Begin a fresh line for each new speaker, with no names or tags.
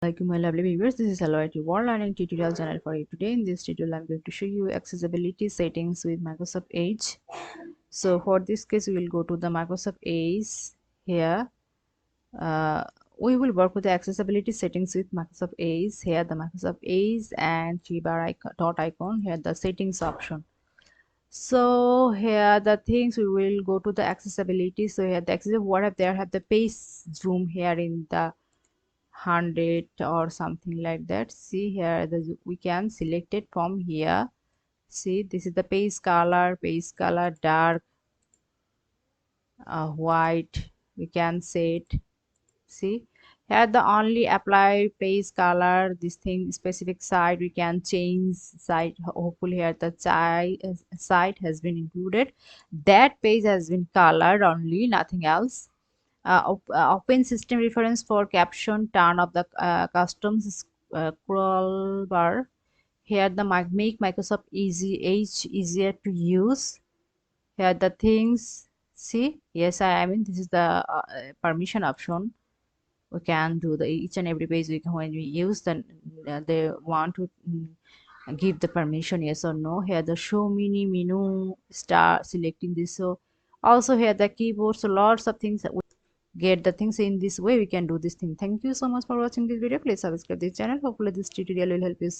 Like my lovely viewers, this is Aloud World Learning tutorial channel for you. Today in this tutorial I'm going to show you accessibility settings with Microsoft Edge. So for this case we will go to the Microsoft Edge. Here we will work with the accessibility settings with Microsoft Edge. Here the Microsoft Edge and three bar icon, dot icon, here the settings option. So here the things we will go to the accessibility. So here the accessibility, what have there have the page zoom here in the 100 or something like that. See here we can select it from here. See, this is the page color dark, white, we can set. See here the only apply page color, this thing specific site we can change site. Hopefully here the site has been included, that page has been colored only, nothing else. Open system reference for caption, turn off the custom scroll bar. Here the make Microsoft easier to use. Here the things, see, yes, I mean this is the permission option. We can do the each and every page we can, when we use, then they want to give the permission yes or no. Here the show mini menu, start selecting this. So also here the keyboard, so lots of things that we get the things in this way we can do this thing. Thank you so much for watching this video. Please subscribe this channel. Hopefully this tutorial will help you.